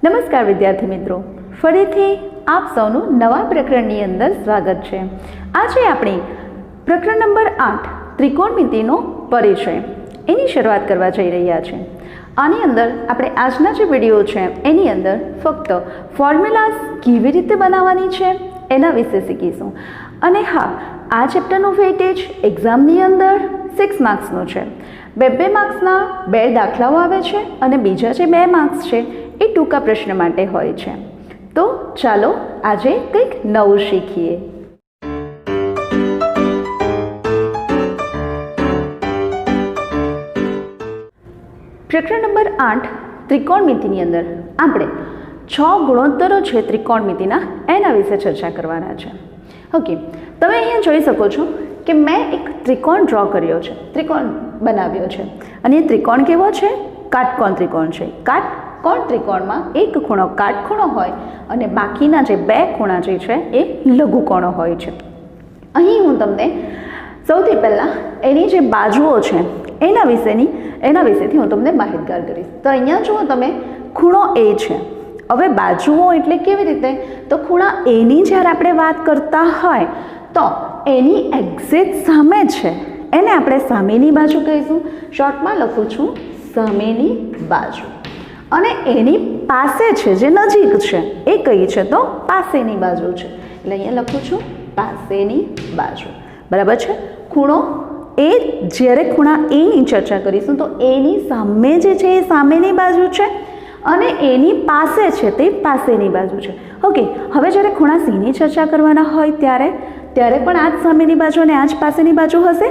નમસ્કાર વિદ્યાર્થી મિત્રો, ફરીથી આપ સૌનું નવા પ્રકરણની અંદર સ્વાગત છે। આજે આપણે પ્રકરણ નંબર 8 ત્રિકોણમિતિનો પરિચય એની શરૂઆત કરવા જઈ રહ્યા છીએ। આની અંદર આપણે આજના જે વિડીયો છે એની અંદર ફક્ત ફોર્મ્યુલાઝ કેવી રીતે બનાવવાની છે એના વિશે શીખીશું। અને હા, આ ચેપ્ટરનું વેઇટેજ એક્ઝામની અંદર 6 માર્ક્સનું છે। બે માર્ક્સના 2 દાખલાઓ આવે છે અને બીજા જે 2 માર્ક્સ છે એ ટૂંકા પ્રશ્ન માટે હોય છે। તો ચાલો આજે કંઈક નવું શીખીએ। પ્રકરણ નંબર 8 ત્રિકોણમિતિની અંદર આપણે 6 ગુણોત્તરો છે ત્રિકોણમિતિના એના વિશે ચર્ચા કરવાના છે। ઓકે, તમે અહીંયા જોઈ શકો છો કે મેં એક ત્રિકોણ ડ્રો કર્યો છે, ત્રિકોણ બનાવ્યો છે અને એ ત્રિકોણ કેવો છે? કાટકોણ ત્રિકોણ છે। કાટકોણ ત્રિકોણમાં એક ખૂણો કાટખૂણો હોય અને બાકીના જે 2 ખૂણા જે છે એ લઘુકોણો હોય છે। અહીં હું તમને સૌથી પહેલાં એની જે બાજુઓ છે એના વિશેથી હું તમને માહિતગાર કરીશ। તો અહીંયા જુઓ તમે, ખૂણો એ છે। હવે બાજુઓ એટલે કેવી રીતે? તો ખૂણા એની જ્યારે આપણે વાત કરતા હોય તો એની એક્ઝેક્ટ સામે છે એને આપણે સામેની બાજુ કહીશું। શોર્ટમાં લખું છું સામેની બાજુ। અને એની પાસે છે જે નજીક છે એ કઈ છે? તો પાસેની બાજુ છે। એટલે અહીંયા લખું છું પાસેની બાજુ, બરાબર છે। ખૂણો એ, જ્યારે ખૂણા એની ચર્ચા કરીશું તો એની સામે જે છે એ સામેની બાજુ છે અને એની પાસે છે તે પાસેની બાજુ છે। ઓકે, હવે જ્યારે ખૂણા સીની ચર્ચા કરવાના હોય ત્યારે પણ આ જ સામેની બાજુ અને આ જ પાસેની બાજુ હશે?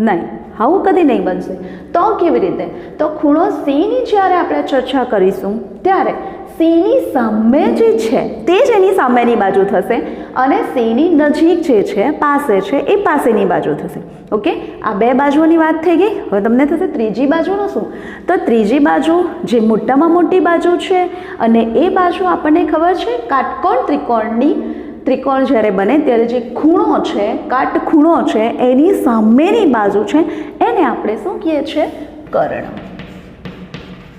નહીં, આવું કદી નહીં બનશે। તો કેવી રીતે? તો ખૂણો સીની જ્યારે આપણે ચર્ચા કરીશું ત્યારે સીની સામે જે છે તે જ એની સામેની બાજુ થશે અને સીની નજીક જે છે, પાસે છે, એ પાસેની બાજુ થશે। ઓકે, આ 2 બાજુઓની વાત થઈ ગઈ। હવે તમને થશે ત્રીજી બાજુનું શું? તો ત્રીજી બાજુ જે મોટામાં મોટી બાજુ છે અને એ બાજુ આપણને ખબર છે કાટકોણ ત્રિકોણ જ્યારે બને ત્યારે જે ખૂણો છે, કાટખૂણો છે, એની સામેની બાજુ છે એને આપણે શું કહીએ છીએ? કર્ણ।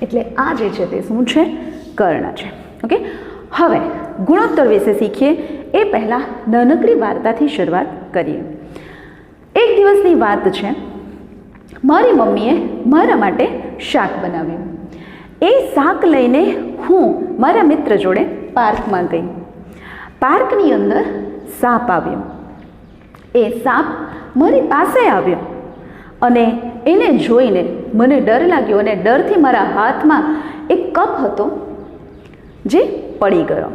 એટલે આ જે છે તે શું છે? કર્ણ છે। ઓકે, હવે ગુણોત્તર વિશે શીખીએ એ પહેલાં નાનકડી વાર્તાથી શરૂઆત કરીએ। એક દિવસની વાત છે, મારી મમ્મીએ મારા માટે શાક બનાવ્યું। એ શાક લઈને હું મારા મિત્ર જોડે પાર્કમાં ગઈ। પાર્કની અંદર સાપ આવ્યો। એ સાપ મારી પાસે આવ્યો અને એને જોઈને મને ડર લાગ્યો અને ડરથી મારા હાથમાં એક કપ હતો જે પડી ગયો।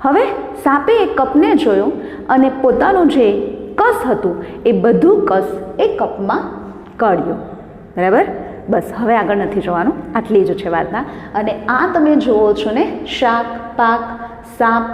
હવે સાપે એ કપને જોયો અને પોતાનું જે કસ હતું એ બધું કસ એ કપમાં કાઢ્યું, બરાબર? બસ, હવે આગળ નથી જોવાનું, આટલી જ છે વાર્તા। અને આ તમે જુઓ છો ને, શાક, પાક, સાપ,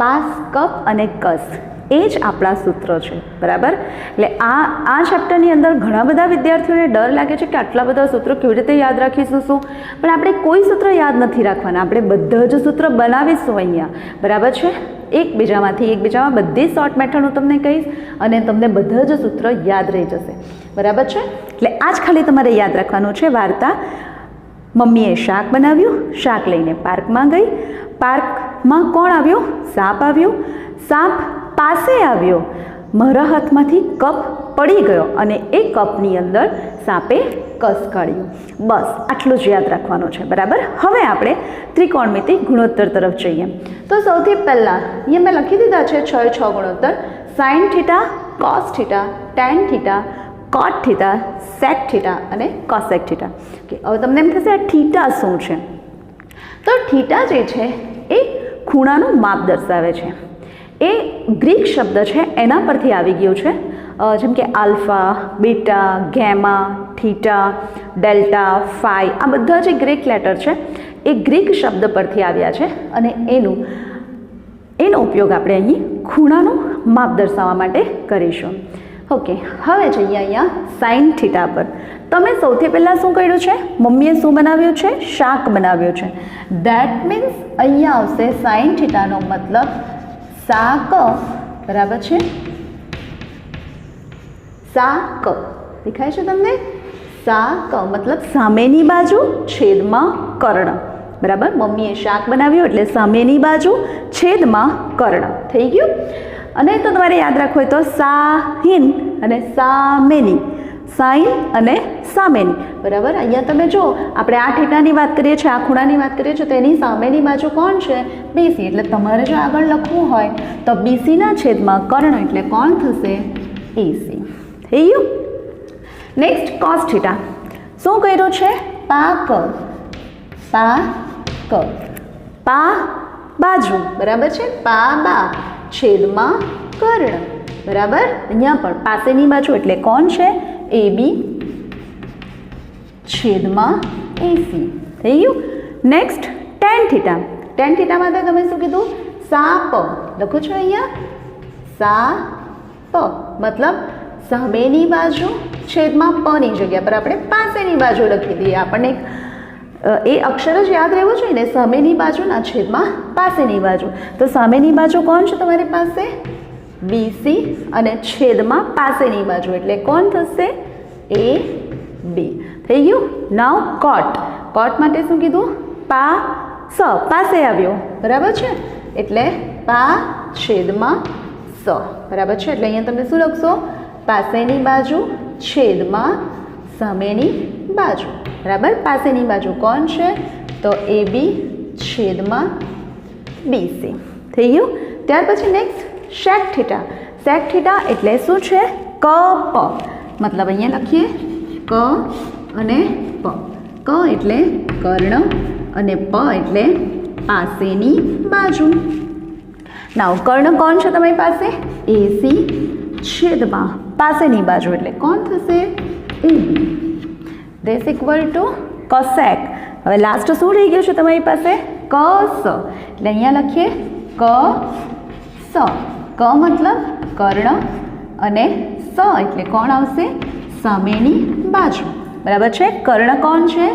પાસ, કપ અને કસ, એ જ આપણા સૂત્રો છે, બરાબર? એટલે આ ચેપ્ટરની અંદર ઘણા બધા વિદ્યાર્થીઓને ડર લાગે છે કે આટલા બધા સૂત્રો કેવી રીતે યાદ રાખીશું શું? પણ આપણે કોઈ સૂત્ર યાદ નથી રાખવાના, આપણે બધા જ સૂત્ર બનાવીશું અહીંયા, બરાબર છે? એકબીજામાં બધી શોર્ટ મેથડ હું તમને કહીશ અને તમને બધા જ સૂત્ર યાદ રહી જશે, બરાબર છે? એટલે આ જ ખાલી તમારે યાદ રાખવાનું છે વાર્તા। મમ્મીએ શાક બનાવ્યું, શાક લઈને પાર્કમાં ગઈ। પાર્કમાં કોણ આવ્યું? સાપ આવ્યો। સાપ પાસે આવ્યો, મારા હાથમાંથી કપ પડી ગયો અને એ કપની અંદર સાપે કસ કાઢ્યું। બસ આટલું જ યાદ રાખવાનું છે, બરાબર? હવે આપણે ત્રિકોણમિતિ ગુણોત્તર તરફ જઈએ। તો સૌથી પહેલાં અહીંયા મેં લખી દીધા છે 6 ગુણોત્તર: sine theta, cos theta, tan theta, cot theta, sec theta અને કોસેક થીટા। ઓકે, હવે તમને એમ થશે આ થીટા શું છે? તો થીટા જે છે એ ખૂણાનું માપ દર્શાવે છે। એ ગ્રીક શબ્દ છે એના પરથી આવી ગયું છે, જેમ કે alpha, beta, gamma, theta, delta, phi, આ બધા જે ગ્રીક લેટર છે એ ગ્રીક શબ્દ પરથી આવ્યા છે અને એનો ઉપયોગ આપણે અહીં ખૂણાનું માપ દર્શાવવા માટે કરીશું। ઓકે, હવે જઈએ અહીંયા સાઇન થીટા પર। તમે સૌથી પહેલાં શું કર્યું છે? મમ્મીએ શું બનાવ્યું છે? શાક બનાવ્યું છે। ધેટ મીન્સ અહીંયા આવશે સાઇન થીટાનો મતલબ શાક, બરાબર છે? શાક દેખાય છે તમને? શાક મતલબ સામેની બાજુ છેદમાં કર્ણ। બરાબર. મમ્મીએ શાક બનાવ્યું એટલે સામેની બાજુ છેદમાં કર્ણ થઈ ગયું. અને તો તમારે યાદ રાખવું હોય તો સાહિન અને સામેની, સાઈન અને સામેની, બરાબર. અહીંયા તમે જો આપણે આ થીટાની વાત કરીએ છીએ, આ ખૂણાની વાત કરીએ છીએ, તો એની સામેની બાજુ કોણ છે? બીસી. એટલે તમારે જો આગળ લખવું હોય તો બીસીના છેદમાં કર્ણ એટલે કોણ થશે? એસી. થઈ ગયું. Next cos theta. શું કર્યું છે? પાક, પાક, પા બાજુ, બરાબર છે. પા બા છેદમાં કર્ણ, બરાબર. અહીંયા પણ પાસેની બાજુ એટલે કોણ છે? એ બી છેદમાં એસી. થઈ ગયું. Next ten theta. ટેન થીટામાં તો તમે શું કીધું? સાપ લખો છો અહીંયા, સાપ મતલબ સામેની બાજુ છેદમાં પની જગ્યા પર આપણે પાસેની બાજુ લખી દઈએ. આપણને એ અક્ષર જ યાદ રહેવું જોઈએ ને, સામેની બાજુના છેદમાં પાસેની બાજુ. તો સામેની બાજુ કોણ છે તમારી પાસે? બીસી અને છેદમાં પાસેની બાજુ એટલે કોણ થશે? એ બી. થઈ ગયું. નાવ કોટ. કોટ માટે શું કીધું? પા સ, પાસે આવ્યો, બરાબર છે. એટલે પા છેદમાં સ, બરાબર છે. એટલે અહીંયા તમે શું લખશો? પાસેની બાજુ છેદમાં સામેની બાજુ, બરાબર. પાસેની બાજુ કોણ છે? તો એ બી છેદમાં બીસી. થઈ ગયું. ત્યાર પછી next sec theta. Sec theta એટલે શું છે? ક પ, મતલબ અહીંયા લખીએ ક અને પ. ક એટલે કર્ણ અને પ એટલે પાસેની બાજુ. નાવ કર્ણ કોણ છે તમારી પાસે? એસી છેદમાં પાસેની બાજુ એટલે કોણ થશે? A B. This equal to cosec. હવે લાસ્ટ શું રહી ગયું છે તમારી પાસે? કસ. એટલે અહીંયા લખીએ ક સ. ક મતલબ કર્ણ અને સ એટલે કોણ આવશે? સામેની બાજુ, બરાબર છે. કર્ણ કોણ છે?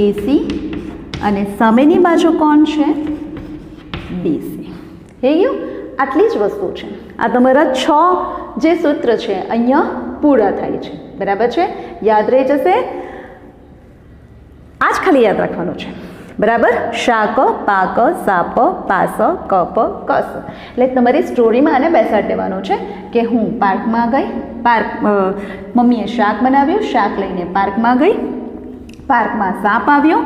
એસી અને સામેની બાજુ કોણ છે? બીસી. થઈ ગયું. આટલી જ વસ્તુ છે. આ તમારા 6 જે સૂત્ર છે અહીંયા પૂરા થાય છે, બરાબર છે. યાદ રહી જશે. આ જ ખાલી યાદ રાખવાનું છે, બરાબર. શાક, પાક, સાપ, પાસ, કપ, કસ. એટલે તમારી સ્ટોરીમાં આને બેસાડી દેવાનું છે કે હું પાર્કમાં ગઈ, મમ્મીએ શાક બનાવ્યું, શાક લઈને પાર્કમાં ગઈ, પાર્કમાં સાપ આવ્યો,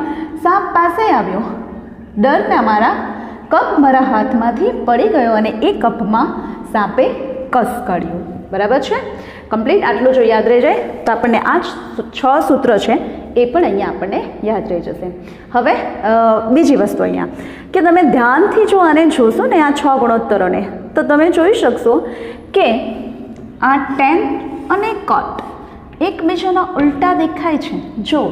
સાપ પાસે આવ્યો, ડરના મારા કપ મારા હાથમાંથી પડી ગયો અને એ કપમાં સાપે કસ કાઢ્યું, બરાબર છે. કમ્પ્લીટ આટલું જો યાદ રહી જાય તો આપણને આ 6 સૂત્ર છે એ પણ અહીંયા આપણને યાદ રહી જશે. હવે બીજી વસ્તુ અહીંયા કે તમે ધ્યાનથી જો આને જોશો ને, આ 6 ગુણોત્તરોને, તો તમે જોઈ શકશો કે આ ટેન અને કોટ એકબીજાના ઉલટા દેખાય છે. જો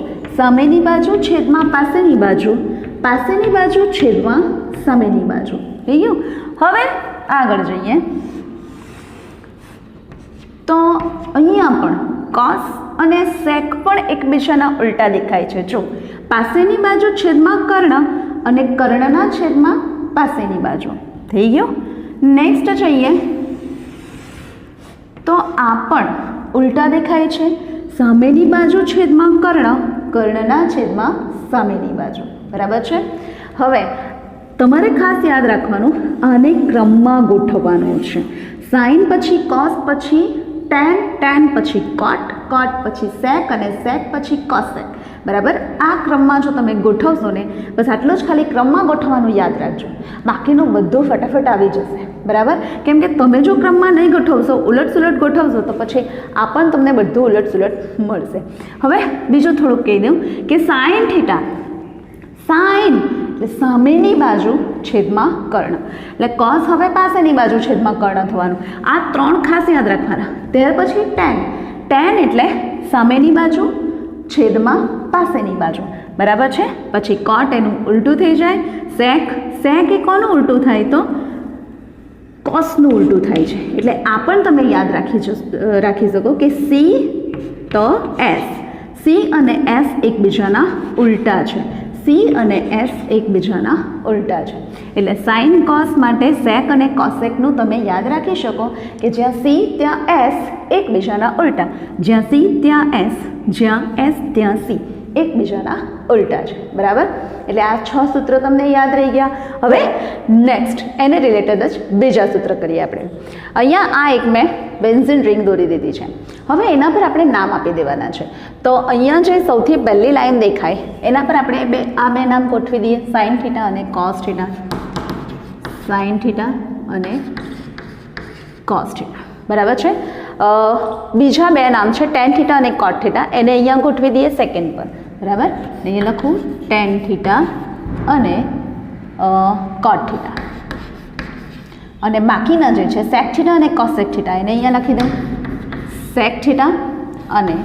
સામેની બાજુ છેદમાં પાસેની બાજુ, પાસેની બાજુ છેદમાં સામેની બાજુ. થઈ ગયું. હવે આગળ જઈએ તો અહીંયા પણ કોસ અને સેક પણ એકબીજાના ઉલટા દેખાય છે. જો પાસેની બાજુ છેદમાં કર્ણ અને કર્ણના છેદમાં પાસેની બાજુ. થઈ ગયું. નેક્સ્ટ જઈએ તો આ પણ ઉલટા દેખાય છે. સામેની બાજુ છેદમાં કર્ણ, કર્ણના છેદમાં સામેની બાજુ, બરાબર છે. હવે તમારે ખાસ યાદ રાખવાનું, આને ક્રમમાં ગોઠવવાનું છે. સાઇન પછી કોસ પછી ટેન, ટેન પછી કોટ, કોટ પછી સેક અને સેક પછી કોસેક, બરાબર. આ ક્રમમાં જો તમે ગોઠવશો ને, બસ આટલું જ ખાલી ક્રમમાં ગોઠવવાનું યાદ રાખજો, બાકીનું બધું ફટાફટ આવી જશે, બરાબર. કેમ કે તમે જો ક્રમમાં નહીં ગોઠવશો, ઉલટસુલટ ગોઠવશો તો પછી આ પણ તમને બધું ઉલટસુલટ મળશે. હવે બીજું થોડુંક કહી દઉં કે સાઇન થીટા, સાઇન એટલે સામેની બાજુ છેદમાં કર્ણ, એટલે કોસ હવે પાસેની બાજુ છેદમાં કર્ણ થવાનું. આ 3 ખાસ યાદ રાખવાના. ત્યાર પછી ટેન, ટેન એટલે સામેની બાજુ છેદમાં પાસેની બાજુ, બરાબર છે. પછી કોટ એનું ઉલટું થઈ જાય. સેક, સેક એ કોનું ઉલટું થાય? તો કોસનું ઉલટું થાય છે. એટલે આ પણ તમે યાદ રાખી શકો કે સી તો એસ, સી અને એસ એકબીજાના ઉલટા છે. સી અને એસ એકબીજાના ઉલટા છે. એટલે સાઇન કોસ માટે સેક અને કોસેકનું તમે યાદ રાખી શકો કે જ્યાં સી ત્યાં એસ એકબીજાના ઉલટા, જ્યાં સી ત્યાં એસ, જ્યાં એસ ત્યાં સી એકબીજાના ઉલટા છે, બરાબર. એટલે આ 6 સૂત્રો તમને યાદ રહી ગયા. હવે નેક્સ્ટ એને રિલેટેડ જ બીજા સૂત્ર કરીએ આપણે. અહીંયા આ એક મેં બેન્ઝીન રિંગ દોરી દીધી છે. હવે એના પર આપણે નામ આપી દેવાના છે. તો અહીંયા જે સૌથી પહેલી લાઈન દેખાય એના પર આપણે આ બે નામ ગોઠવી દઈએ, સાઇન થીટા અને કોસ થીટા. સાઇન થીટા અને કોસ થીટા, બરાબર છે. બીજા બે નામ છે ટેન થીટા અને કોટ થીટા, એને અહીંયા ગોઠવી દઈએ સેકન્ડ પર, બરાબર. અહીંયા લખું ટેન થીટા અને કોટ થીટા. અને બાકીના જે છે સેક થીટા અને કોસેક થીટા, એને અહીંયા લખી દઉં સેક થીટા અને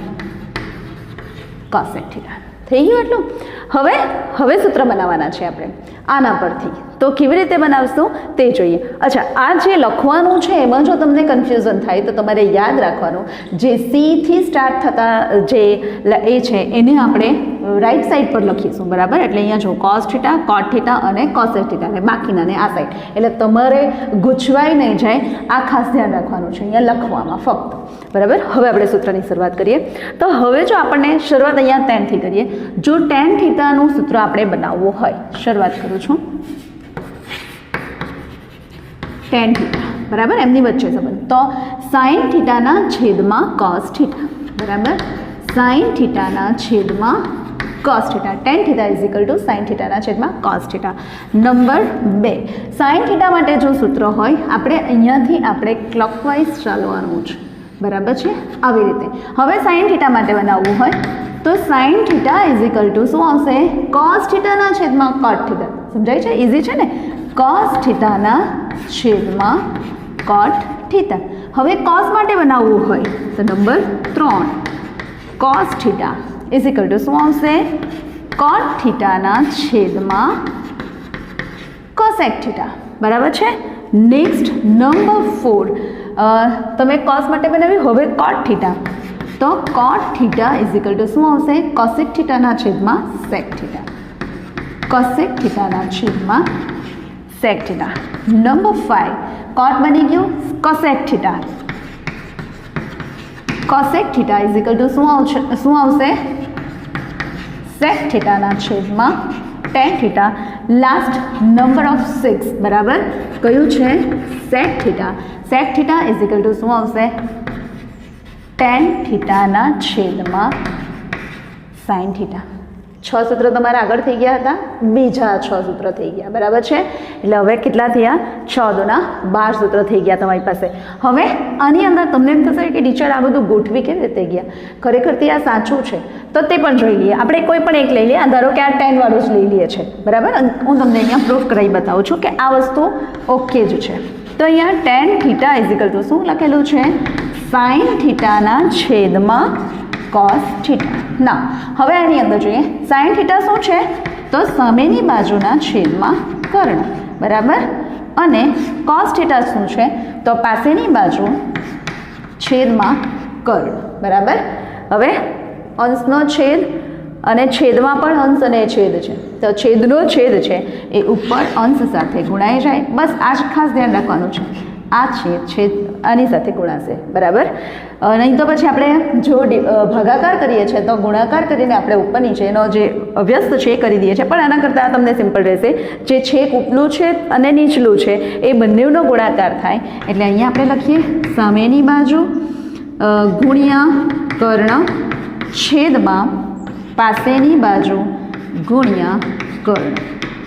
કોસેક થીટા. થઈ ગયું એટલું. હવે સૂત્ર બનાવવાના છે આપણે આના પરથી. તો કેવી રીતે બનાવશું તે જોઈએ. અચ્છા, આ જે લખવાનું છે એમાં જો તમને કન્ફ્યુઝન થાય તો તમારે યાદ રાખવાનું, જે સીથી સ્ટાર્ટ થતા જે એ છે એને આપણે રાઈટ સાઈડ પર લખીશું, બરાબર. એટલે અહીંયા જો કોસ થીટા, કોટ થીટા અને કોસેક થીટા, અને બાકીનાને આ સાઈડ. એટલે તમારે ગૂંચવાઈ નહીં જાય, આ ખાસ ધ્યાન રાખવાનું છે અહીંયા લખવામાં ફક્ત, બરાબર. હવે આપણે સૂત્રની શરૂઆત કરીએ. તો હવે જો આપણને શરૂઆત અહીંયા ટેનથી કરીએ. જો ટેન થીટાનું સૂત્ર આપણે બનાવવું હોય, શરૂઆત કરું છું ટેન થીટા, બરાબર. એમની વચ્ચે સંબંધ. તો સાઇન થીટાના છેદમાં કોસ થીટા, બરાબર. સાઇન થીટાના છેદમાં cos theta. Tan theta is equal to sine થીટાના છેદમાં cos theta. Number 2, sine theta માટે જો સૂત્ર હોય આપણે અહીંયાથી આપણે ક્લોકવાઇઝ ચાલવાનું છે, બરાબર છે, આવી રીતે. હવે સાઇન થીટા માટે બનાવવું હોય તો sign theta is equal to શું આવશે? કોસ થીટાના છેદમાં કોટ થીટા. સમજાય છે? ઇઝી છે ને? કોસ થીટાના છેદમાં કોટ થીટા. હવે કોસ માટે બનાવવું હોય તો number 3, cos theta is equal to શું આવશે? કોટ થીટાના છેદમાં કોસેક થીટા, બરાબર છે. નેક્સ્ટ નંબર 4, તમે કોસ માટે બનાવ્યું, હવે કોટ થીટા. તો કોટ થીટા ઇઝ ઇક્વલ ટુ શું આવશે? કોસેક થીટાના છેદમાં સેક થીટા. કોસેક થીટાના છેદમાં સેક થીટા. નંબર 5, કોટ બની ગયું, cosec theta. Cosec theta is equal to શું આવશે? સેક થીટાના છેદમાં tan theta. Last number of 6, બરાબર. કયું છે? Sec theta. Sec theta is equal to શું આવશે? ટેન થીટાના છેદમાં સાઇન થીટા. 6 સૂત્ર તમારા આગળ થઈ ગયા હતા, બીજા 6 સૂત્ર થઈ ગયા, બરાબર છે. એટલે હવે કેટલા થયા? 6 દુના 12 સૂત્ર થઈ ગયા તમારી પાસે. હવે આની અંદર તમને એમ થશે કે ટીચર આ બધું ગોઠવી કેવી રીતે ગયા? ખરેખર તે આ સાચું છે તો તે પણ જોઈ લઈએ. આપણે કોઈ પણ એક લઈ લઈએ. ધારો કે આ 10 વાળું જ લઈ લઈએ છે, બરાબર. હું તમને અહીંયા પ્રૂફ કરાવી બતાવું છું કે આ વસ્તુ ઓકે જ છે. તો અહીંયા ten theta is equal to શું લખેલું છે? સાઇન થીટાના છેદમાં કોસ થીટા. ના, હવે આની અંદર જોઈએ. સાઇન થીટા શું છે? તો સામેની બાજુના છેદમાં કર્ણ, બરાબર. અને કોસ થીટા શું છે? તો પાસેની બાજુ છેદમાં કર્ણ, બરાબર. હવે અંશનો છેદ અને છેદમાં પણ અંશ અને છેદ છે, તો છેદનો છેદ છે એ ઉપર અંશ સાથે ગુણાઈ જાય. બસ આ જ ખાસ ધ્યાન રાખવાનું છે. આ છેદ આની સાથે ગુણાશે, બરાબર. નહીં તો પછી આપણે જો ભાગાકાર કરીએ છીએ તો ગુણાકાર કરીને આપણે ઉપર નીચેનો જે અવ્યસ્ત છે એ કરી દઈએ છીએ. પણ આના કરતાં તમને સિમ્પલ રહેશે. જે છેક ઉપલું છે અને નીચલું છે એ બંનેનો ગુણાકાર થાય. એટલે અહીંયા આપણે લખીએ સામેની બાજુ ગુણ્યા કર્ણ છેદમાં પાસેની બાજુ ગુણ્યા કર્ણ.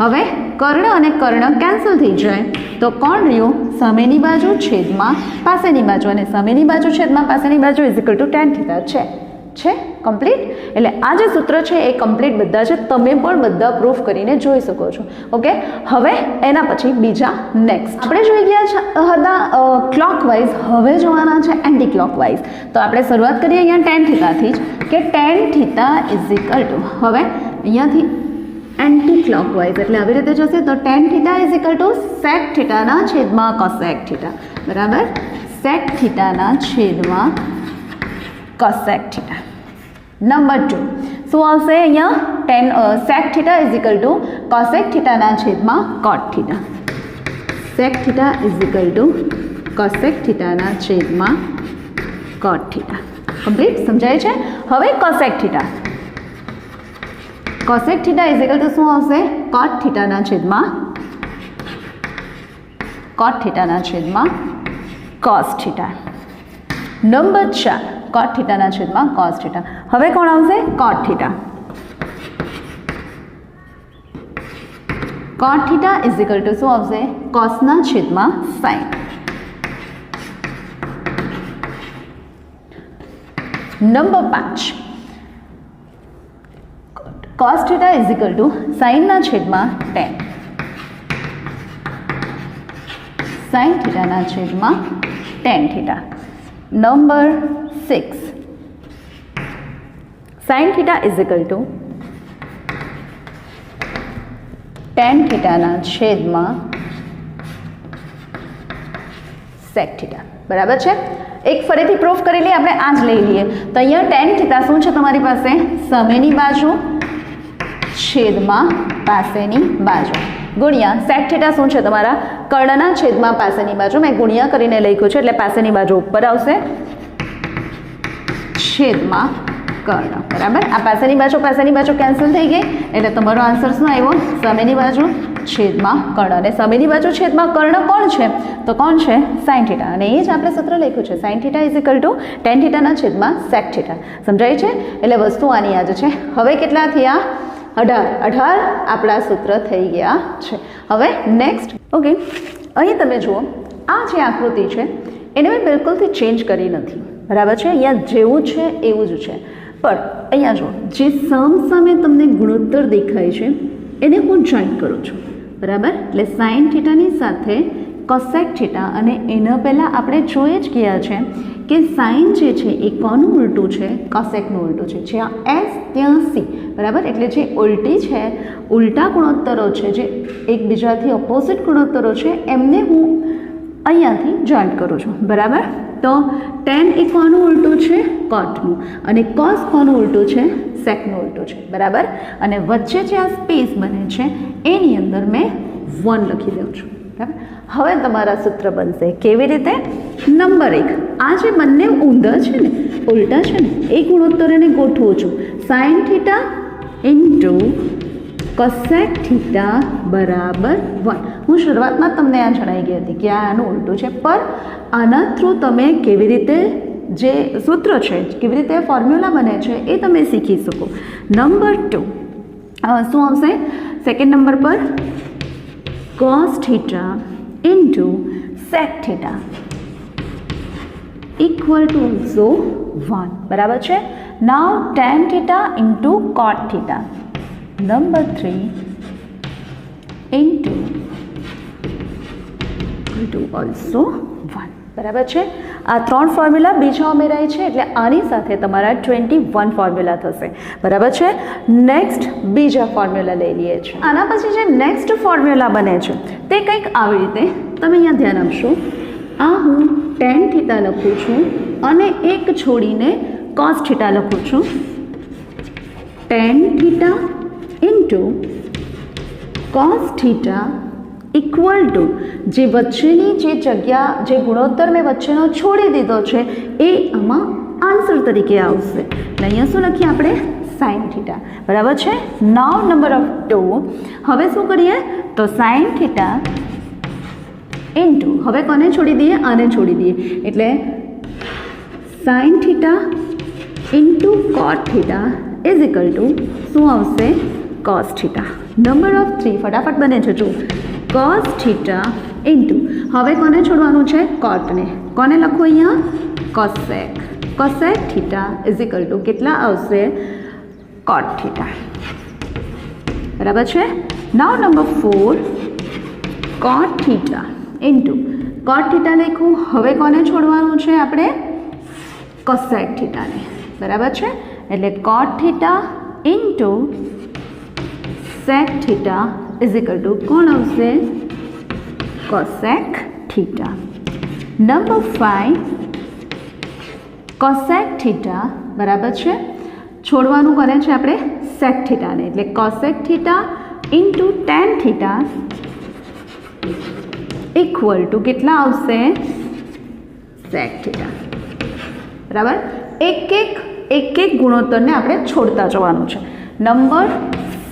હવે કર્ણ અને કર્ણ કેન્સલ થઈ જાય તો કોણ રહ્યું? સામેની બાજુ છેદમાં પાસેની બાજુ, અને સામેની બાજુ છેદમાં પાસેની બાજુ is equal to ten theta છે કમ્પ્લીટ. એટલે આ જે સૂત્ર છે એ કમ્પ્લીટ બધા છે. તમે પણ બધા પ્રૂફ કરીને જોઈ શકો છો. ઓકે, હવે એના પછી બીજા નેક્સ્ટ આપણે જોઈ ગયા હતા ક્લોકવાઇઝ. હવે જોવાના છે એન્ટી ક્લોકવાઇઝ. તો આપણે શરૂઆત કરીએ અહીંયા ટેન થીટાથી જ, કે tan theta is equal to, હવે અહીંયાથી એન્ટી ક્લોકવાઇઝ એટલે આવી રીતે જશે તો tan theta is equal to sec થીટાના છેદમાં કોસેક થીટા, બરાબર. સેક થીટાના છેદમાં કોસેક થીટા. નંબર 2 શું આવશે? અહીંયા sec theta is equal to cosec થીટાના છેદમાં cot theta. Sec theta is equal to cosec થીટાના છેદમાં કોટ થીટા. કમ્પ્લીટ સમજાય છે? હવે cosec theta. Cosec theta is equal to શું આવશે? કોટ થીટાના છેદમાં કોસ થીટા. નંબર 4 કોટ થીટાના છેદમાં કોસ થીટા. હવે કોણ આવશે? Cot theta. Cot theta is equal to શું આવશે? કોસના છેદમાં સાઇન. Number 5 cos theta is equal two સાઇનના છેદમાં ટેન. સાઇન થીટાના છેદમાં tan theta. Number 6 sine theta is equal to tan થીટાના છેદમાં સેક થીટા. બરાબર છે? એક ફરીથી પ્રૂફ કરી લઈએ આપણે. આ જ લઈ લઈએ તો અહીંયા ટેન થીટા શું છે તમારી પાસે? સામેની બાજુ છેદમાં પાસેની બાજુ ગુણ્યા સેક થીટા શું છે તમારા? કર્ણના છેદમાં પાસેની બાજુ. મેં ગુણ્યા કરીને લખ્યું છે એટલે પાસેની બાજુ ઉપર આવશે છેદમાં કર્ણ. બરાબર? આ પાસેની બાજુ કેન્સલ થઈ ગઈ એટલે તમારો આન્સર શું આવ્યો? સામેની બાજુ છેદમાં કર્ણ. અને સામેની બાજુ છેદમાં કર્ણ કોણ છે? તો કોણ છે? Sine theta. અને એ જ આપણે સૂત્ર લખ્યું છે sine theta is equal to tan થીટાના છેદમાં સેક થીટા. સમજાય છે? એટલે વસ્તુ આની આ જ છે. હવે કેટલા થયા? 18 આપણા સૂત્ર થઈ ગયા છે. હવે નેક્સ્ટ. ઓકે, અહીં તમે જુઓ આ જે આકૃતિ છે એને મેં બિલકુલથી ચેન્જ કરી નથી. બરાબર છે? અહીંયા જેવું છે એવું જ છે. પણ અહીંયા જુઓ જે સામે તમને ગુણોત્તર દેખાય છે એને હું જોઈન્ટ કરું છું. બરાબર? એટલે સાઇન થીટાની સાથે કોસેક થીટા. અને એના પહેલાં આપણે જોઈ જ ગયા છે કે સાઇન જે છે એ કોનું ઉલટું છે? કોસેકનું ઉલટું છે. જ્યાં એસ ત્યાં સી. બરાબર? એટલે જે ઉલટી છે, ઉલટા ગુણોત્તરો છે, જે એકબીજાથી ઓપોઝિટ ગુણોત્તરો છે એમને હું અહીંયાથી જોઈન્ટ કરું છું. બરાબર? તો ટેન એ કોનું ઉલટું છે? કોટનું. અને કોસ કોનું ઉલટું છે? સેકનું ઉલટું છે. બરાબર? અને વચ્ચે જે આ સ્પેસ બને છે એની અંદર મેં 1 લખી દઉં છું. બરાબર? હવે તમારા સૂત્ર બનશે કેવી રીતે? નંબર 1 આ જે બંને ઊંધા છે ને, ઉલટા છે ને, એ ગુણોત્તરને ગોઠવું છું. Sine theta into cosec theta બરાબર 1. હું શરૂઆતમાં તમને આ જણાવી ગઈ હતી કે આનું ઉલટું છે, પણ આના થ્રુ તમે કેવી રીતે જે સૂત્ર છે, કેવી રીતે ફોર્મ્યુલા બને છે એ તમે શીખી શકો. નંબર 2 શું આવશે? સેકન્ડ નંબર પર cos theta into sec theta equal to also 1. બરાબર છે? Now tan theta into cot theta. Number 3 into equal to also 1. બરાબર છે? આ 3 ફોર્મ્યુલા બીજા ઉમેરાય છે એટલે આની સાથે તમારા 21 ફોર્મ્યુલા થશે. બરાબર છે? નેક્સ્ટ બીજા ફોર્મ્યુલા લઈ લઈએ છીએ. આના પછી જે નેક્સ્ટ ફોર્મ્યુલા બને છે તે કંઈક આવી રીતે. તમે અહીંયા ધ્યાન આપશો. આ હું ટેન થીટા લખું છું અને એક છોડીને કોસ થીટા લખું છું. Ten theta into cos theta equal two જે વચ્ચેની જે જગ્યા, જે ગુણોત્તર મેં વચ્ચેનો છોડી દીધો છે એ આમાં આન્સર તરીકે આવશે. એટલે અહીંયા શું લખીએ આપણે? Sine theta. બરાબર છે? Now number of 2. હવે શું કરીએ? તો સાઇન થીટા ઇન્ટુ, હવે કોને છોડી દઈએ? આને છોડી દઈએ. એટલે sine theta into cot theta is equal to શું આવશે? Cos theta. નંબર ઓફ 3 ફટાફટ બને છે. જો કોસ થીટા ઇન્ટુ, હવે કોને છોડવાનું છે? કોટને. કોને લખો અહીંયા? Cosec. Cosec theta is equal to કેટલા આવશે? Cot theta. બરાબર છે? Now number 4 cot theta into cot theta લખ્યું. હવે કોને છોડવાનું છે આપણે? કોસેક થીટાને. બરાબર છે? એટલે cot theta into sec theta is equal to કોણ આવશે? Cosec theta. Number 5 cosec theta. બરાબર છે? છોડવાનું કરે છે આપણે? સેક થીટાને. એટલે cosec theta into tan theta equal to કેટલા આવશે? સેક થીટા. બરાબર? એક એક ગુણોત્તરને આપણે છોડતા જવાનું છે. નંબર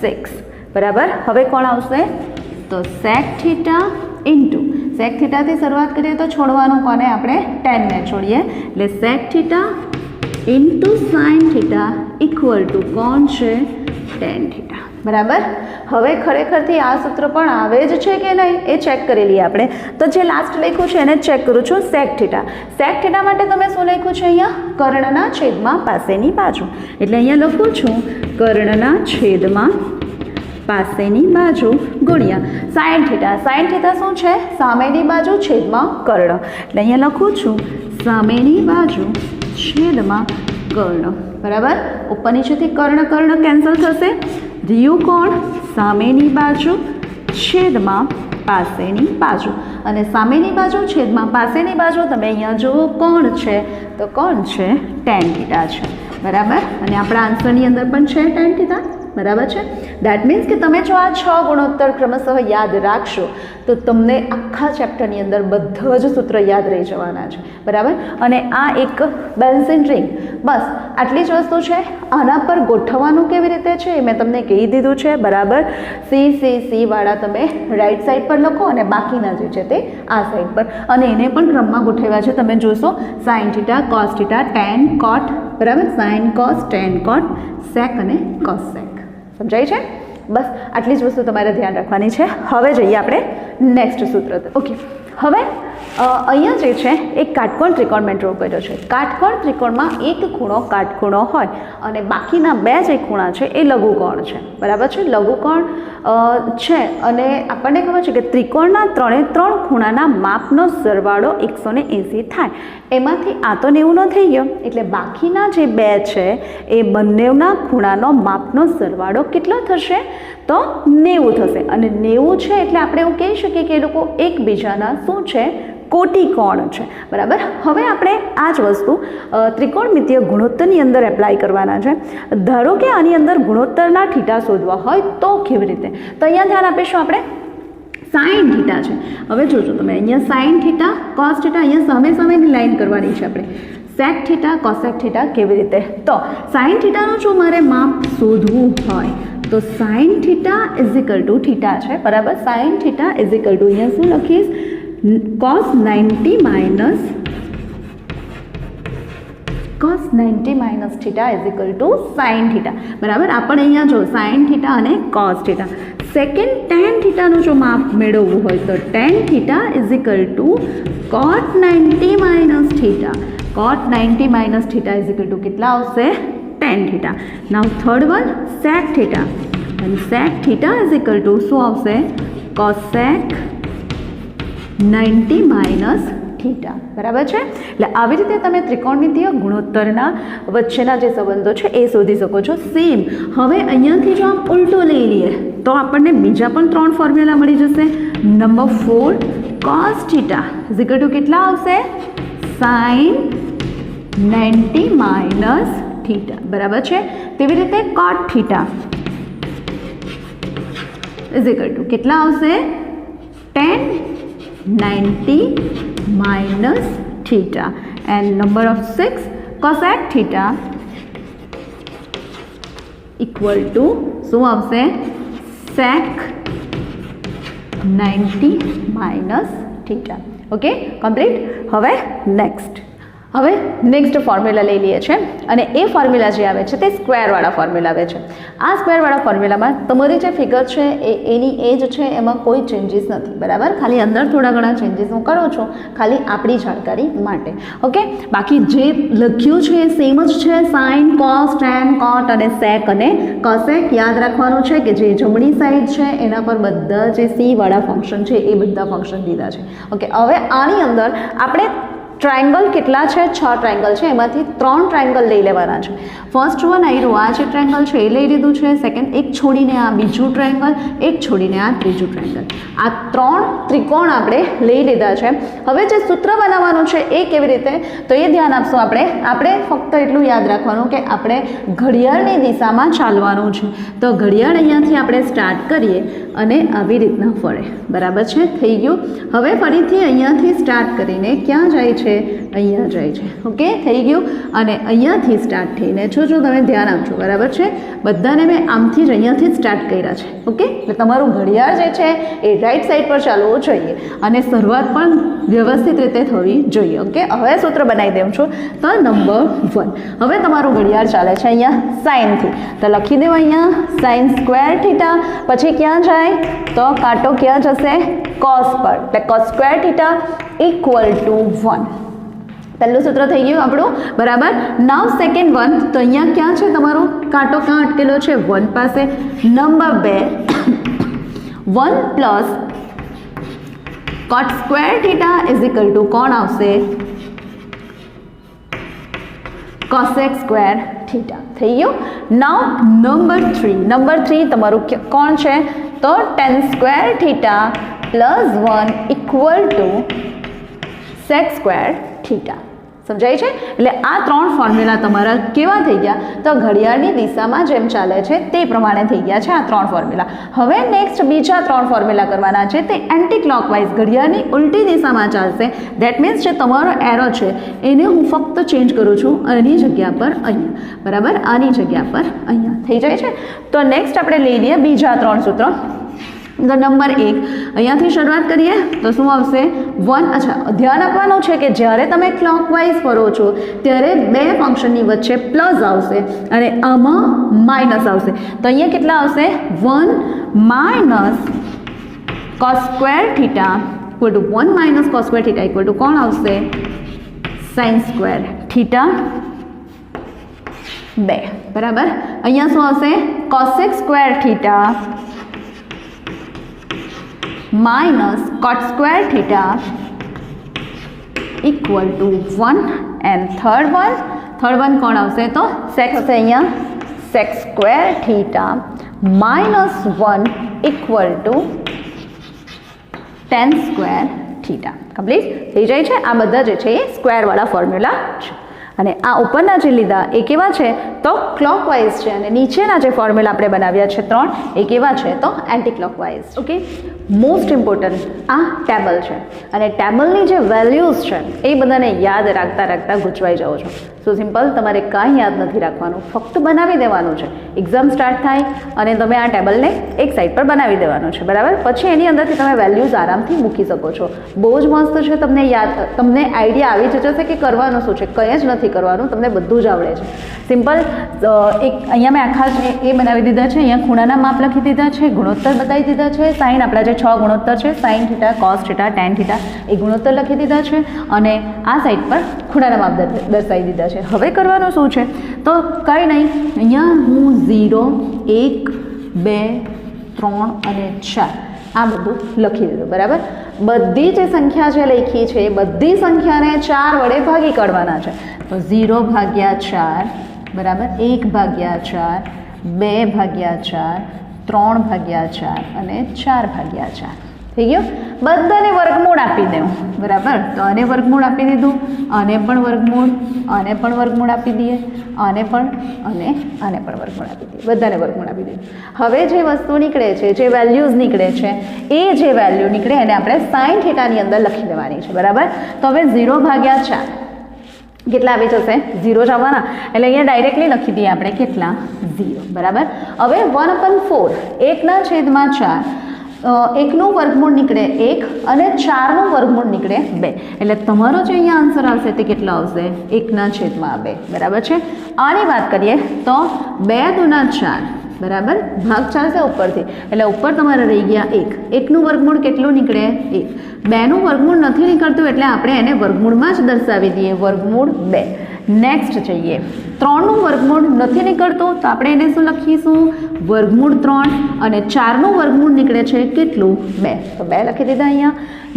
6 બરાબર. હવે કોણ આવશે? તો sec થીટા ઇન્ટુ sec થીટાથી શરૂઆત કરીએ તો છોડવાનું કોને? આપણે ટેનને છોડીએ, એટલે sec theta into sin theta equal to કોણ છે? tan થીટા બરાબર. હવે ખરેખરથી આ સૂત્ર પણ આવે જ છે કે નહીં એ ચેક કરી લઈએ આપણે. તો જે લાસ્ટ લખ્યું છે એને ચેક કરું છું. sec થીટા, sec થીટા માટે તમે શું લખ્યું છે અહીંયા? કર્ણના છેદમાં પાસેની બાજુ. એટલે અહીંયા લખું છું કર્ણના છેદમાં પાસેની બાજુ ગુણ્યા sin થીટા. sin થીટા શું છે? સામેની બાજુ છેદમાં કર્ણ. એટલે અહીંયા લખું છું સામેની બાજુ છેદમાં કર્ણ બરાબર. ઉપર નીચેથી કર્ણ કર્ણ કેન્સલ થશે. રહ્યું કોણ? સામેની બાજુ છેદમાં પાસેની બાજુ. અને સામેની બાજુ છેદમાં પાસેની બાજુ તમે અહીંયા જુઓ કોણ છે? તો કોણ છે? tan થીટા છે બરાબર. અને આપણા આન્સરની અંદર પણ છે tan થીટા બરાબર છે. દેટ મીન્સ કે તમે જો આ 6 ગુણોત્તર ક્રમશઃ યાદ રાખશો તો તમને આખા ચેપ્ટરની અંદર બધા જ સૂત્ર યાદ રહી જવાના છે બરાબર. અને આ એક બેન્ઝીન રિંગ, બસ આટલી જ વસ્તુ છે. આના પર ગોઠવવાનું કેવી રીતે છે એ મેં તમને કહી દીધું છે બરાબર. સી વાળા તમે રાઈટ સાઈડ પર લખો અને બાકીના જે છે તે આ સાઈડ પર, અને એને પણ ક્રમમાં ગોઠવ્યા છે. તમે જોશો sin theta, cos theta, tan cot બરાબર, sin cos, tan cot, sec અને cos sec. સમજાય છે? બસ આટલી જ વસ્તુ તમારે ધ્યાન રાખવાની છે. હવે જઈએ આપણે નેક્સ્ટ સૂત્ર. ઓકે, હવે અહીંયા જે છે એક કાટકોણ ત્રિકોણ મેં ડ્રો કર્યો છે. કાટકોણ ત્રિકોણમાં એક ખૂણો કાટખૂણો હોય અને બાકીના બે જે ખૂણા છે એ લઘુકોણ છે બરાબર છે. લઘુકોણ છે અને આપણને ખબર છે કે ત્રિકોણના 3 ખૂણાના માપનો સરવાળો 180 થાય. એમાંથી આ તો 90નો થઈ ગયો, એટલે બાકીના જે બે છે એ બંનેના ખૂણાનો માપનો સરવાળો કેટલો થશે? તો 90 થશે. અને 90 છે એટલે આપણે એવું કહી શકીએ કે એ લોકો એકબીજાના શું છે? કોટિકોણ છે બરાબર. હવે આપણે આ જ વસ્તુ ત્રિકોણમિતીય ગુણોત્તરની અંદર એપ્લાય કરવાના છે. ધારો કે આની અંદર ગુણોત્તરના થીટા શોધવા હોય તો કેવી રીતે? તો અહીંયા ધ્યાન આપીશું આપણે. sin થીટા છે. હવે જોજો તમે અહીંયા sin થીટા, cos થીટા, અહીંયા સામેની લાઈન કરવાની છે આપણે. sec થીટા, cosec થીટા કેવી રીતે? તો sin થીટાનું જો મારે માપ શોધવું હોય તો sin theta is equal two theta છે બરાબર. sin theta is equal two અહીંયા શું લખીશ? cos 90 minus theta is equal to sin theta બરાબર. આપણે અહીંયા જો sin theta અને cos theta. Second tan theta નું જો માપ મેળવવું હોય તો tan theta is equal to cot 90 minus theta. cot 90 minus theta is equal to કેટલા આવશે? tan theta. Now third one sec theta, and sec theta is equal to શું આવશે? cosec 90 માઇનસ થીટા બરાબર છે. એટલે આવી રીતે તમે ત્રિકોણમિતીય ગુણોત્તરના વચ્ચેના જે સંબંધો છે એ શોધી શકો છો. સેમ હવે અહીંયાથી જો આમ ઉલટો લઈ લઈએ તો આપણને બીજા પણ 3 ફોર્મ્યુલા મળી જશે. Number 4 cos theta is equal to કેટલા આવશે? sin 90 માઇનસ થીટા બરાબર છે. તેવી રીતે cot theta is equal to કેટલા આવશે? tan 90 minus theta. And number of 6 cosec theta equal to શું આવશે? sec 90 minus theta. Okay, complete. હવે નેક્સ્ટ ફોર્મ્યુલા લઈ લઈએ છીએ અને એ ફોર્મ્યુલા જે આવે છે તે સ્ક્વેરવાળા ફોર્મ્યુલા આવે છે. આ સ્ક્વેરવાળા ફોર્મ્યુલામાં તમારી જે ફિગર છે એની એજ છે એમાં કોઈ ચેન્જીસ નથી બરાબર. ખાલી અંદર થોડા ઘણા ચેન્જીસ હું કરું છું ખાલી આપણી જાણકારી માટે. ઓકે, બાકી જે લખ્યું છે એ સેમ જ છે. sin, cos, tan, cot અને sec અને cosec યાદ રાખવાનું છે કે જે જમણી સાઈડ છે એના પર બધા જે c વાળા ફંક્શન છે એ બધા ફંક્શન દીધા છે. ઓકે, હવે આની અંદર આપણે ટ્રાયંગલ કેટલા છે? 6 ટ્રાયંગલ છે. એમાંથી 3 ટ્રાયંગલ લઈ લેવાના છે. ફર્સ્ટ વન આવ્યું આ જે ટ્રાયંગલ છે એ લઈ લીધું છે. સેકન્ડ એક છોડીને આ બીજું ટ્રાયંગલ, એક છોડીને આ ત્રીજું ટ્રાયંગલ. આ 3 ત્રિકોણ આપણે લઈ લીધા છે. હવે જે સૂત્ર બનાવવાનું છે એ કેવી રીતે? તો એ ધ્યાન આપશો આપણે ફક્ત એટલું યાદ રાખવાનું કે આપણે ઘડિયાળની દિશામાં ચાલવાનું છે. તો ઘડિયાળ અહીંયાથી આપણે સ્ટાર્ટ કરીએ અને આવી રીતના ફરે બરાબર છે. થઈ ગયું. હવે ફરીથી અહીંયાથી સ્ટાર્ટ કરીને ક્યાં જાય છે? અહીંયા જાય છે. ઓકે, થઈ ગયું. અને અહીંયાથી સ્ટાર્ટ થઈને જો તમે ધ્યાન આપજો, બરાબર છે, બધાને મેં આમથી જ અહીંયાથી જ સ્ટાર્ટ કર્યા છે. ઓકે, એટલે તમારું ઘડિયાળ જે છે એ રાઈટ સાઈડ પર ચાલવું જોઈએ અને શરૂઆત પણ વ્યવસ્થિત રીતે થવી જોઈએ. ઓકે, હવે સૂત્ર બનાવી દઉં છું. તો નંબર 1, હવે તમારું ઘડિયાળ ચાલે છે અહીંયા સાઇનથી, તો લખી દો અહીંયા સાઇન સ્ક્વેર થીટા. પછી ક્યાં જાય તો કાંટો ક્યાં જશે? કોસ પર, એટલે cos square theta equal to 1. પહેલું સૂત્ર થઈ ગયું આપણું, બરાબર. નાવ સેકન્ડ 1, તો અહીંયા ક્યાં છે તમારો કાંટો? ક્યાં અટકેલો છે? 1 પાસે. Number 2, 1 plus cot square theta is equal to કોણ આવશે? Cosec square theta. થઈ ગયું. નાવ નંબર 3 તમારું કોણ છે? તો tan square theta plus 1 equal to sec square theta. સમજાય છે? એટલે આ 3 ફોર્મ્યુલા તમારા કેવા થઈ ગયા? તો ઘડિયાળની દિશામાં જેમ ચાલે છે તે પ્રમાણે થઈ ગયા છે આ 3 ફોર્મ્યુલા. હવે નેક્સ્ટ બીજા 3 ફોર્મ્યુલા કરવાના છે, તે એન્ટી ક્લોકવાઇઝ ઘડિયાળની ઉલટી દિશામાં ચાલશે. દેટ મીન્સ જે તમારો એરો છે એને હું ફક્ત ચેન્જ કરું છું, આની જગ્યા પર અહીંયા, બરાબર, આની જગ્યા પર અહીંયા થઈ જાય છે. તો નેક્સ્ટ આપણે લઈ લઈએ બીજા 3 સૂત્રો. તો નંબર 1, અહીંયાથી શરૂઆત કરીએ તો શું આવશે? 1. અચ્છા, ધ્યાન આપવાનું છે કે જ્યારે તમે ક્લોકવાઇઝ ફરો છો ત્યારે 2 ફંક્શનની વચ્ચે પ્લસ આવશે અને આમાં માઇનસ આવશે. તો અહીંયા કેટલા આવશે? 1 minus cos square theta equal to 1 minus cos square theta equal to કોણ આવશે? સાઇન સ્ક્વેર થીટા 2, બરાબર. અહીંયા શું આવશે? Cosec square theta minus cot square theta equal to 1. And third one કોણ આવશે? તો સેક હશે અહીંયા sec square theta minus 1 equal to tan square theta. Complete થઈ જાય છે. આ બધા જે છે એ સ્ક્વેરવાળા ફોર્મ્યુલા છે. અને આ ઉપરના જે લીધા એ કેવા છે? તો ક્લોકવાઇઝ છે. અને નીચેના જે ફોર્મ્યુલા આપણે બનાવ્યા છે 3 એ કેવા છે? તો anti clockwise. Okay, most important આ ટેબલ છે અને ટેબલની જે વેલ્યુઝ છે એ બધાને યાદ રાખતા ગૂંચવાઈ જાઓ છો. સો સિમ્પલ, તમારે કાંઈ યાદ નથી રાખવાનું, ફક્ત બનાવી દેવાનું છે. એક્ઝામ સ્ટાર્ટ થાય અને તમે આ ટેબલને એક સાઈડ પર બનાવી દેવાનું છે, બરાબર. પછી એની અંદરથી તમે વેલ્યુઝ આરામથી મૂકી શકો છો. બહુ જ મસ્ત છે. તમને આઈડિયા આવી જ જશે કે કરવાનું શું છે. કંઈ જ નથી કરવાનું, તમને બધું જ આવડે છે. સિમ્પલ. અહીંયા મેં આખા એ બનાવી દીધા છે. અહીંયા ખૂણાના માપ લખી દીધા છે, ગુણોત્તર બતાવી દીધા છે, સાઇન આપણા જે 6 ગુણોત્તર છે, sine theta, cos theta, tan theta, એ ગુણોત્તર લખી દીધા છે અને આ સાઈડ પર ખૂણાના માપ દર્શાવી દીધા છે. હવે કરવાનું શું છે? તો કંઈ નહીં, અહીંયા હું 0, 1, 2, 3 અને 4 આ બધું લખી દીધું, બરાબર. બધી જે સંખ્યા જે લખી છે એ બધી સંખ્યાને 4 વડે ભાગી કાઢવાના છે. તો 0 ભાગ્યા 4, બરાબર, 1 ભાગ્યા 4, 2 ભાગ્યા 4, 3 ભાગ્યા 4 અને 4 ભાગ્યા 4. થઈ ગયું. બધાને વર્ગમૂળ આપી દઉં, બરાબર. તો આને વર્ગમૂળ આપી દીધું, આને પણ વર્ગમૂળ, આને પણ વર્ગમૂળ આપી દઈએ, આને પણ અને આને પણ વર્ગમૂળ આપી દઈએ, બધાને વર્ગમૂળ આપી દીધું. હવે જે વસ્તુ નીકળે છે, જે વેલ્યુઝ નીકળે છે, એ જે વેલ્યુ નીકળે એને આપણે સાઇન થીટાની અંદર લખી દેવાની છે, બરાબર. તો હવે 0 ભાગ્યા 4 કેટલા આવી જશે? 0 જ આવવાના. એટલે અહીંયા ડાયરેક્ટલી લખી દઈએ આપણે કેટલા? 0, બરાબર. હવે 1/4, 1/4, 1નું વર્ગમૂળ નીકળે 1 અને 4નું વર્ગમૂળ નીકળે 2. એટલે તમારો જે અહીંયા આન્સર આવશે તે કેટલો આવશે? 1/2, બરાબર છે. આની વાત કરીએ તો 2 દુના 4, બરાબર, ભાગ ચાલશે ઉપરથી, એટલે ઉપર તમારે રહી ગયા 1. 1નું વર્ગમૂળ કેટલું નીકળે? 1. 2નું વર્ગમૂળ નથી નીકળતું એટલે આપણે એને વર્ગમૂળમાં જ દર્શાવી દઈએ, વર્ગમૂળ 2. નેક્સ્ટ જઈએ, 3નું વર્ગમૂળ નથી નીકળતું તો આપણે એને શું લખીશું? વર્ગમૂળ 3. અને 4નું વર્ગમૂળ નીકળે છે કેટલું? 2. તો 2 લખી દીધા અહીંયા.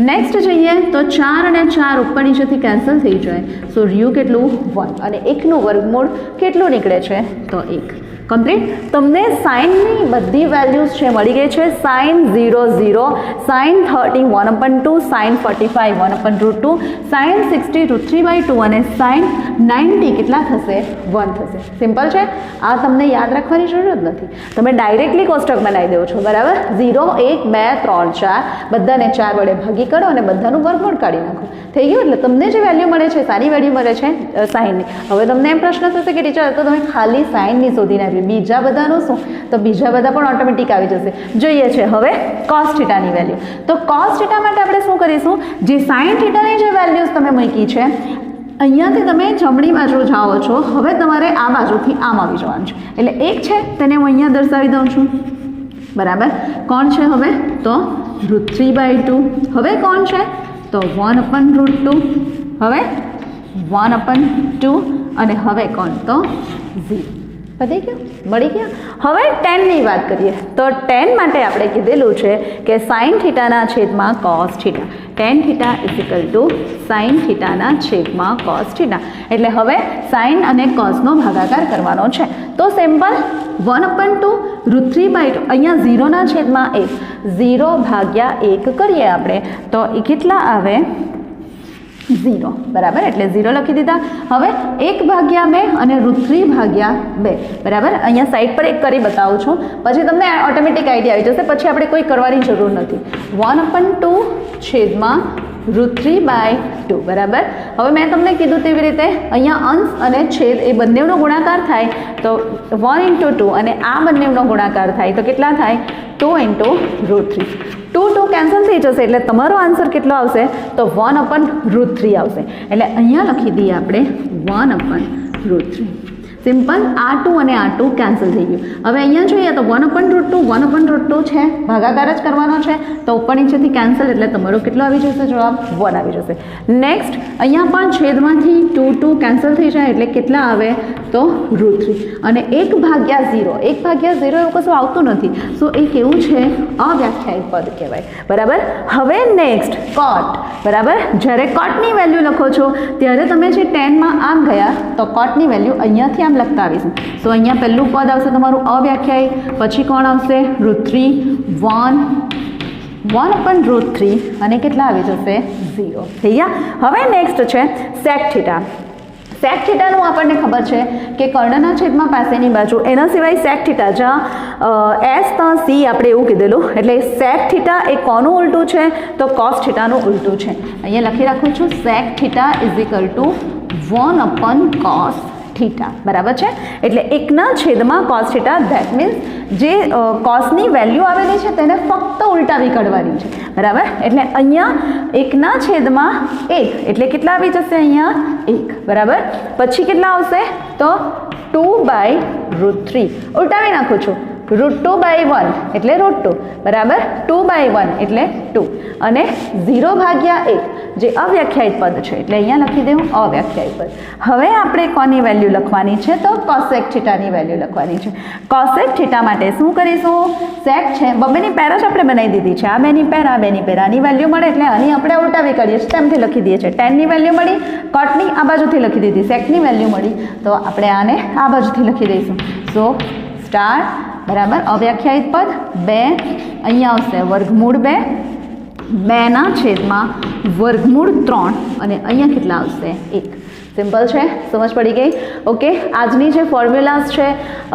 નેક્સ્ટ જઈએ તો 4 અને 4 ઉપર નીચેથી કેન્સલ થઈ જાય. સો રહ્યું કેટલું? 1. અને 1નું વર્ગમૂળ કેટલું નીકળે છે? તો 1. કમ્પ્લીટ. તમને સાઇનની બધી વેલ્યુઝ છે મળી ગઈ છે. સાઇન 0 0, સાઇન 30 1/2, સાઇન 45 1/√2, સાઇન 60 √3/2 અને સાઇન 90 કેટલા થશે? 1 થશે. સિમ્પલ છે. આ તમને યાદ રાખવાની જરૂર જ નથી. તમે ડાયરેક્ટલી કોષ્ટક બનાવી દો છો, બરાબર. 0 1 2 3 4 બધાને 4 વડે ભાગી કરો અને બધાનું વર્ગમૂળ કાઢી નાખો. થઈ ગયું. એટલે તમને જે વેલ્યુ મળે છે, સારી વેલ્યુ મળે છે સાઇનની. હવે તમને એમ પ્રશ્ન થશે કે ટીચર તો તમે ખાલી સાઇનની શોધીને આપી, બીજા બધાનું શું? તો બીજા બધા પણ ઓટોમેટિક આવી જશે. જોઈએ છે હવે કોસ થીટાની વેલ્યુ. તો કોસ થીટા માટે આપણે શું કરીશું? જે સાઇન થીટાની જે વેલ્યુઝ તમે મૂકી છે, અહીંયાથી તમે જમણી બાજુ જાઓ છો. હવે તમારે આ બાજુથી આમ આવી જવાનું છે. એટલે એક છે તેને હું અહીંયા દર્શાવી દઉં છું, બરાબર. કોણ છે હવે? તો √3/2. હવે કોણ છે? તો 1/√2. હવે 1/2 અને હવે કોણ? તો 0. પતી ગયું? મળી ગયા. હવે ટેનની વાત કરીએ તો ટેન માટે આપણે કીધેલું છે કે સાઇન થીટાના છેદમાં cos theta. Tan theta sine થીટાના છેદમાં કોસ થીટા. એટલે હવે સાઇન અને કોસનો ભાગાકાર કરવાનો છે. તો સિમ્પલ 1/2 √3/2 અહીંયા 0ના છેદમાં 1, 0/1 કરીએ આપણે તો એ કેટલા આવે? 0, બરાબર. એટલે 0 લખી દીધા. હવે 1/2 અને √3/2, બરાબર. અહીંયા સાઈડ પર એક કરી બતાવું છું, પછી તમને ઓટોમેટિક આઈડિયા આવી જશે. પછી આપણે કોઈ કરવાની જરૂર નથી. 1/2 છેદમાં √3/2, બરાબર. હવે મેં તમને કીધું તેવી રીતે અહીંયા અંશ અને છેદ એ બંનેનો ગુણાકાર થાય તો 1 × 2 અને આ બંનેનો ગુણાકાર થાય તો કેટલા થાય? 2 × √3. 2 કેન્સલ થઈ જશે એટલે તમારો આન્સર કેટલો આવશે? તો 1/√3 આવશે. એટલે અહીંયા લખી દઈએ આપણે 1/√3. સિમ્પલ. આ 2 અને આ 2 કેન્સલ થઈ ગયું. હવે અહીંયા જોઈએ તો 1/√2 1/√2 છે, ભાગાકાર જ કરવાનો છે તો ઉપર નીચેથી કેન્સલ એટલે તમારો કેટલો આવી જશે? જવાબ 1 આવી જશે. નેક્સ્ટ અહીંયા પણ છેદમાંથી 2 કેન્સલ થઈ જાય એટલે કેટલા આવે? તો √3 અને 1/0. 1/0 એવું કશું આવતું નથી. સો એ કેવું છે? અવ્યાખ્યાયિત પદ કહેવાય, બરાબર. હવે નેક્સ્ટ કોટ, બરાબર. જ્યારે કોટની વેલ્યુ લખો છો ત્યારે તમે જે 10માં આમ ગયા તો કોટની વેલ્યુ અહીંયાથી આમ લખતા આવીશું. સો અહીંયા પહેલું પદ આવશે તમારું અવ્યાખ્યાયિત, પછી કોણ આવશે? √3 1/√3 અને કેટલા આવી જશે? 0. થઈ ગયા. હવે નેક્સ્ટ છે સેક થીટા. સેક થીટાનું આપણને ખબર છે કે કર્ણના છેદમાં પાસેની બાજુ, એના સિવાય સેક થીટા જ્યાં એસ તો સી આપણે એવું કીધેલું. એટલે સેક થીટા એ કોનું ઉલટું છે? તો કોસ થીટાનું ઉલટું છે. અહીંયા લખી રાખું છું સેક થીટા = 1/cos થીટા, બરાબર છે. એટલે એકના છેદમાં કોસ થીટા. ધેટ મીન્સ જે કોસની વેલ્યુ આવેલી છે તેને ફક્ત ઉલટાવી કાઢવાની છે, બરાબર. એટલે અહીંયા એકના છેદમાં 1 એટલે કેટલા આવી જશે? અહીંયા 1, બરાબર. પછી કેટલા આવશે? તો 2/√3 ઉલટાવી નાખું છું. √2/1 એટલે √2, બરાબર. 2/1 એટલે 2 અને 0/1 જે અવ્યાખ્યાયિત પદ છે એટલે અહીંયા લખી દેવું અવ્યાખ્યાયિત પદ. હવે આપણે કોની વેલ્યુ લખવાની છે? તો કોસેક થીટાની વેલ્યુ લખવાની છે. કોસેક થીટા માટે શું કરીશું? સેક છે, બબેની પેર જ આપણે બનાવી દીધી છે. આ બેની પેર, આ બેની પેર, આની વેલ્યુ મળે એટલે આની આપણે ઉલટાવી કાઢીએ છીએ, તેમથી લખી દઈએ છીએ. 10ની વેલ્યુ મળી, કોટની આ બાજુથી લખી દીધી. સેકની વેલ્યુ મળી તો આપણે આને આ બાજુથી લખી દઈશું. સો સ્ટાર્ટ, બરાબર. અવ્યાખ્યાયિત પદ 2, અહીંયા આવશે વર્ગમૂળ 2, 2ના છેદમાં વર્ગમૂળ 3 અને અહીંયા કેટલા આવશે? 1. સિમ્પલ છે, સમજ પડી ગઈ? ઓકે. આજની જે ફોર્મ્યુલાઝ છે,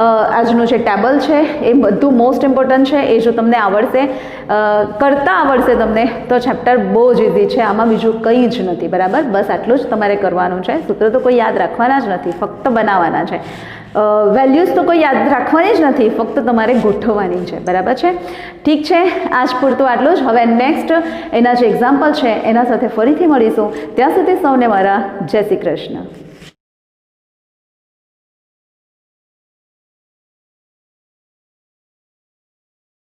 આજનું જે ટેબલ છે એ બધું મોસ્ટ ઇમ્પોર્ટન્ટ છે. એ જો તમને આવડશે, કરતાં આવડશે તમને તો ચેપ્ટર બહુ જ ઇઝી છે. આમાં બીજું કંઈ જ નથી, બરાબર. બસ આટલું જ તમારે કરવાનું છે. સૂત્ર તો કોઈ યાદ રાખવાના જ નથી, ફક્ત બનાવવાના છે. વેલ્યુઝ તો કોઈ યાદ રાખવાની જ નથી, ફક્ત તમારે ગોઠવવાની છે, બરાબર છે. ઠીક છે, આજ પૂરતું આટલું જ. હવે નેક્સ્ટ એના જે એક્ઝામ્પલ છે એના સાથે ફરીથી મળીશું. ત્યાં સુધી સૌને મારા જય શ્રી કૃષ્ણ.